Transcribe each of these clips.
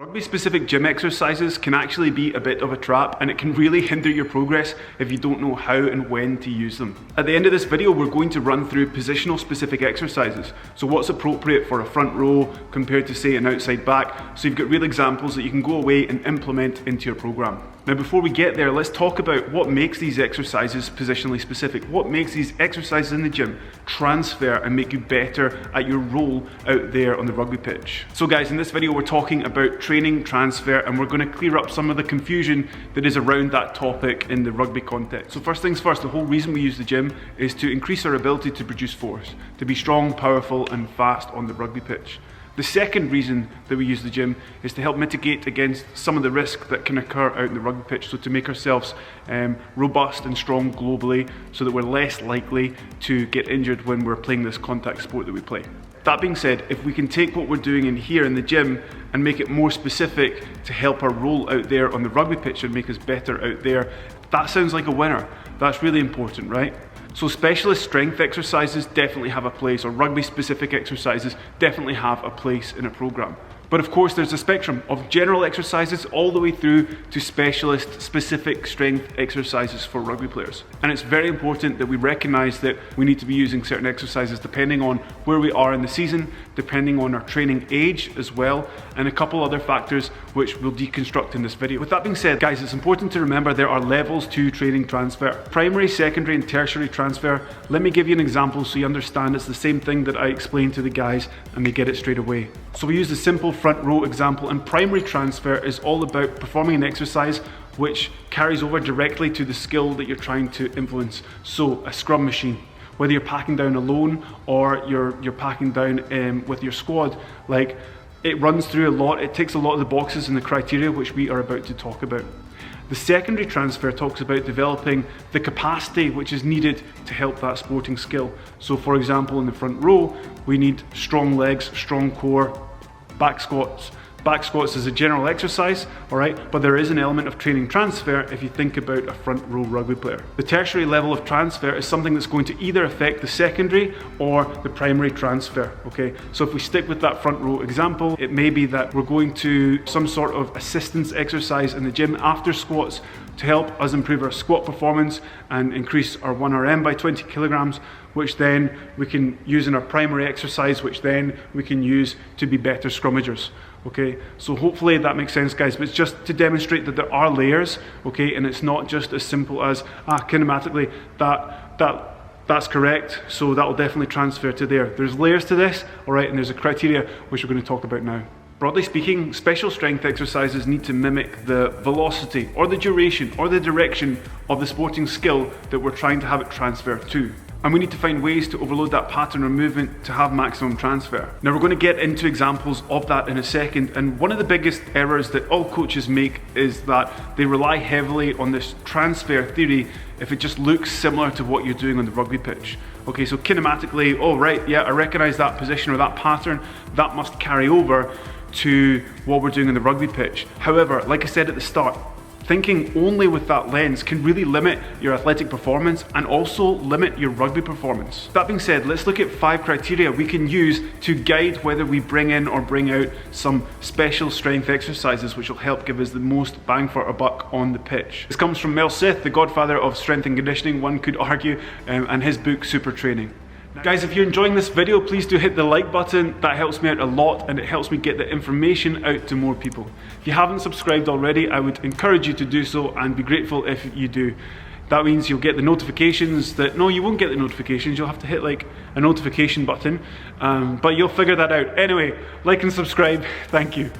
Rugby-specific gym exercises can actually be a bit of a trap, and it can really hinder your progress if you don't know how and when to use them. At the end of this video, we're going to run through positional specific exercises. So what's appropriate for a front row compared to, say, an outside back. So you've got real examples that you can go away and implement into your program. Now, before we get there, let's talk about what makes these exercises positionally specific. What makes these exercises in the gym transfer and make you better at your role out there on the rugby pitch. So guys, in this video, we're talking about training transfer, and we're going to clear up some of the confusion that is around that topic in the rugby context. So first things first, the whole reason we use the gym is to increase our ability to produce force, to be strong, powerful, and fast on the rugby pitch. The second reason that we use the gym is to help mitigate against some of the risk that can occur out in the rugby pitch, so to make ourselves robust and strong globally so that we're less likely to get injured when we're playing this contact sport that we play. That being said, if we can take what we're doing in here in the gym and make it more specific to help our role out there on the rugby pitch and make us better out there, that sounds like a winner. That's really important, right? So specialist strength exercises definitely have a place, or rugby specific exercises definitely have a place in a program. But of course there's a spectrum of general exercises all the way through to specialist specific strength exercises for rugby players. And it's very important that we recognise that we need to be using certain exercises depending on where we are in the season, depending on our training age as well, and a couple other factors which we'll deconstruct in this video. With that being said, guys, it's important to remember there are levels to training transfer. Primary, secondary and tertiary transfer. Let me give you an example so you understand it's the same thing that I explained to the guys and they get it straight away. So we use the simple front row example, and primary transfer is all about performing an exercise which carries over directly to the skill that you're trying to influence. So a scrum machine, whether you're packing down alone or you're packing down with your squad, like, it runs through a lot, it ticks a lot of the boxes and the criteria which we are about to talk about. The secondary transfer talks about developing the capacity which is needed to help that sporting skill. So for example, in the front row, we need strong legs, strong core, back squats. Back squats is a general exercise, all right, but there is an element of training transfer if you think about a front row rugby player. The tertiary level of transfer is something that's going to either affect the secondary or the primary transfer, okay? So if we stick with that front row example, it may be that we're going to some sort of assistance exercise in the gym after squats to help us improve our squat performance and increase our 1RM by 20 kilograms, which then we can use in our primary exercise, which then we can use to be better scrummagers. Okay, so hopefully that makes sense, guys, but it's just to demonstrate that there are layers, okay, and it's not just as simple as, kinematically, that's correct, so that will definitely transfer to there. There's layers to this, all right, and there's a criteria which we're going to talk about now. Broadly speaking, special strength exercises need to mimic the velocity or the duration or the direction of the sporting skill that we're trying to have it transfer to. And we need to find ways to overload that pattern or movement to have maximum transfer. Now we're going to get into examples of that in a second, and one of the biggest errors that all coaches make is that they rely heavily on this transfer theory if it just looks similar to what you're doing on the rugby pitch. Okay, so kinematically, oh right, yeah, I recognize that position or that pattern, that must carry over to what we're doing on the rugby pitch. However, like I said at the start, thinking only with that lens can really limit your athletic performance and also limit your rugby performance. That being said, let's look at 5 criteria we can use to guide whether we bring in or bring out some special strength exercises which will help give us the most bang for our buck on the pitch. This comes from Mel Sith, the godfather of strength and conditioning, one could argue, and his book Super Training. Guys, if you're enjoying this video, please do hit the like button. That helps me out a lot and it helps me get the information out to more people. If you haven't subscribed already, I would encourage you to do so and be grateful if you do. That means you'll get the notifications no, you won't get the notifications, you'll have to hit like a notification button, but you'll figure that out. Anyway, like and subscribe, thank you.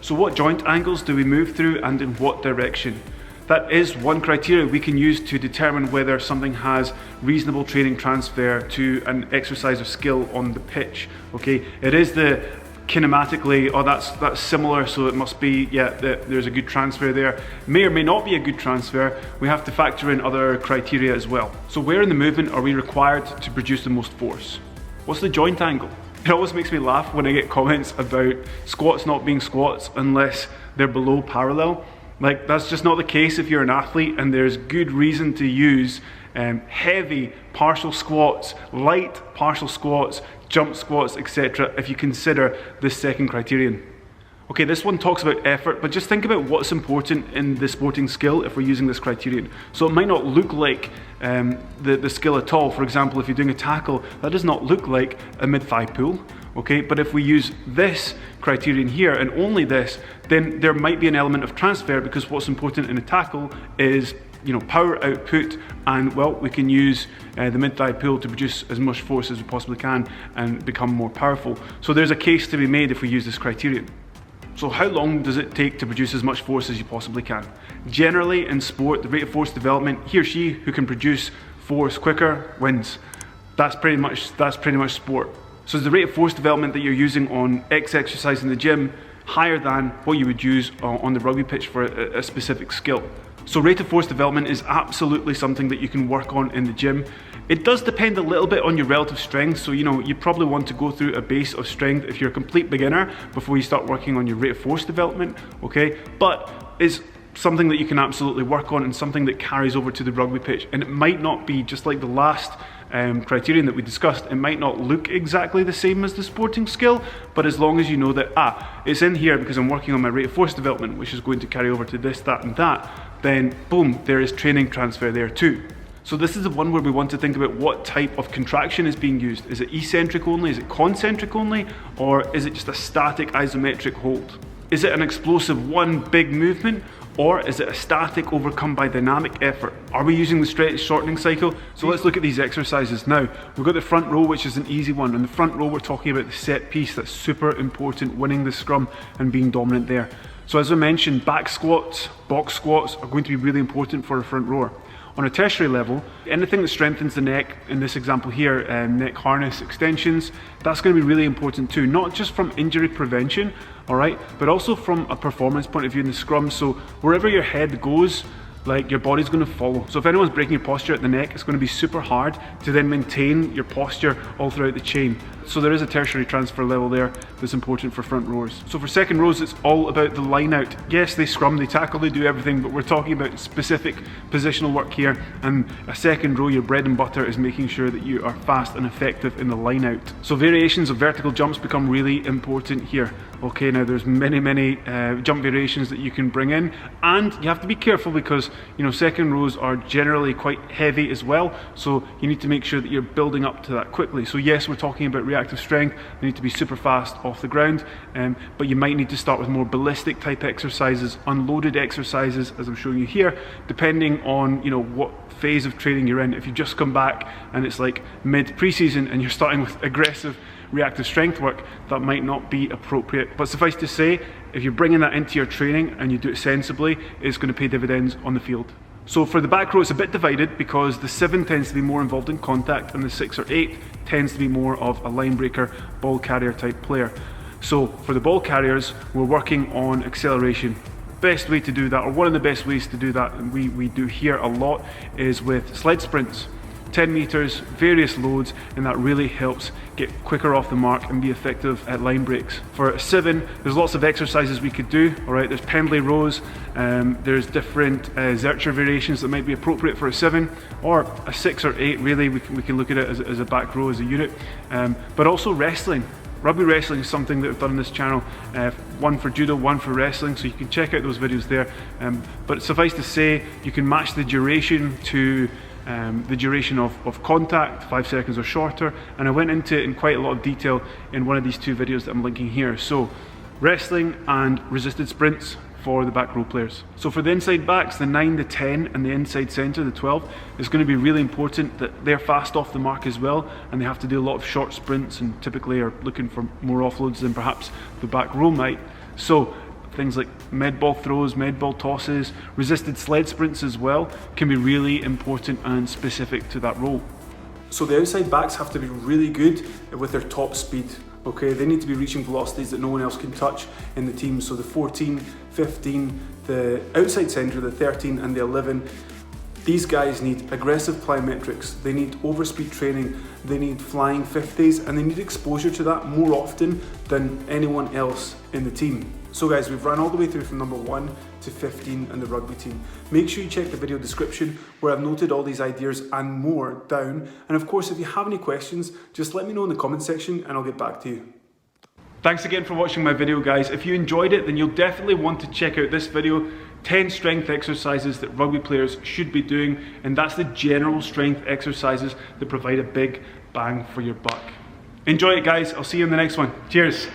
So what joint angles do we move through and in what direction? That is one criteria we can use to determine whether something has reasonable training transfer to an exercise or skill on the pitch. Okay, it is the kinematically, oh that's similar, so it must be, yeah, there's a good transfer there. May or may not be a good transfer. We have to factor in other criteria as well. So where in the movement are we required to produce the most force? What's the joint angle? It always makes me laugh when I get comments about squats not being squats unless they're below parallel. Like, that's just not the case if you're an athlete, and there's good reason to use heavy partial squats, light partial squats, jump squats, etc. if you consider this second criterion. Okay, this one talks about effort, but just think about what's important in the sporting skill if we're using this criterion. So it might not look like the skill at all. For example, if you're doing a tackle, that does not look like a mid-thigh pull. Okay, but if we use this criterion here and only this, then there might be an element of transfer, because what's important in a tackle is, you know, power output, and well, we can use the mid-thigh pull to produce as much force as we possibly can and become more powerful. So there's a case to be made if we use this criterion. So how long does it take to produce as much force as you possibly can? Generally in sport, the rate of force development, he or she who can produce force quicker wins. That's pretty much sport. So is the rate of force development that you're using on X exercise in the gym higher than what you would use on the rugby pitch for a specific skill? So rate of force development is absolutely something that you can work on in the gym. It does depend a little bit on your relative strength, so you know, you probably want to go through a base of strength if you're a complete beginner before you start working on your rate of force development, okay? But it's something that you can absolutely work on and something that carries over to the rugby pitch. And it might not be just like the last criterion that we discussed, it might not look exactly the same as the sporting skill, but as long as you know that, it's in here because I'm working on my rate of force development, which is going to carry over to this, that and that, then boom, there is training transfer there too. So this is the one where we want to think about what type of contraction is being used. Is it eccentric only, is it concentric only, or is it just a static isometric hold? Is it an explosive one big movement, or is it a static overcome by dynamic effort? Are we using the stretch shortening cycle? So let's look at these exercises now. We've got the front row, which is an easy one. In the front row, we're talking about the set piece. That's super important, winning the scrum and being dominant there. So as I mentioned, back squats, box squats are going to be really important for a front rower. On a tertiary level, anything that strengthens the neck, in this example here, neck harness extensions, that's going to be really important too, not just from injury prevention, all right, but also from a performance point of view in the scrum. So wherever your head goes, like, your body's going to follow. So if anyone's breaking your posture at the neck, it's going to be super hard to then maintain your posture all throughout the chain. So there is a tertiary transfer level there that's important for front rowers. So for second rows, it's all about the line out. Yes, they scrum, they tackle, they do everything, but we're talking about specific positional work here. And a second row, your bread and butter is making sure that you are fast and effective in the line out. So variations of vertical jumps become really important here. Okay, now there's many jump variations that you can bring in, and you have to be careful because, you know, second rows are generally quite heavy as well, so you need to make sure that you're building up to that quickly. So yes, we're talking about reactive strength, you need to be super fast off the ground, but you might need to start with more ballistic type exercises, unloaded exercises, as I'm showing you here, depending on, you know, what phase of training you're in. If you've just come back and it's like mid pre-season and you're starting with aggressive reactive strength work, that might not be appropriate. But suffice to say, if you're bringing that into your training and you do it sensibly, it's going to pay dividends on the field. So for the back row, it's a bit divided because the 7 tends to be more involved in contact and the 6 or 8 tends to be more of a line breaker, ball carrier type player. So for the ball carriers, we're working on acceleration. Best way to do that, or one of the best ways to do that, and we do here a lot, is with sled sprints. 10 meters, various loads, and that really helps get quicker off the mark and be effective at line breaks. For a 7, there's lots of exercises we could do, all right? There's Pendlay Rows, there's different Zercher variations that might be appropriate for a 7, or a 6 or 8, really, we can look at it as a back row, as a unit. But also wrestling. Rugby wrestling is something that I've done on this channel, one for judo, one for wrestling, so you can check out those videos there. But suffice to say, you can match the duration to the duration of contact, 5 seconds or shorter, and I went into it in quite a lot of detail in one of these 2 videos that I'm linking here. So wrestling and resisted sprints for the back row players. So for the inside backs, the 9, the 10 and the inside centre, the 12, it's going to be really important that they're fast off the mark as well, and they have to do a lot of short sprints and typically are looking for more offloads than perhaps the back row might. So things like med ball throws, med ball tosses, resisted sled sprints as well can be really important and specific to that role. So the outside backs have to be really good with their top speed. Okay, they need to be reaching velocities that no one else can touch in the team. So the 14, 15, the outside centre, the 13 and the 11, these guys need aggressive plyometrics, they need overspeed training, they need flying 50s, and they need exposure to that more often than anyone else in the team. So guys, we've run all the way through from number 1 to 15 in the rugby team. Make sure you check the video description where I've noted all these ideas and more down. And of course, if you have any questions, just let me know in the comment section and I'll get back to you. Thanks again for watching my video, guys. If you enjoyed it, then you'll definitely want to check out this video, 10 strength exercises that rugby players should be doing, and that's the general strength exercises that provide a big bang for your buck. Enjoy it, guys. I'll see you in the next one. Cheers.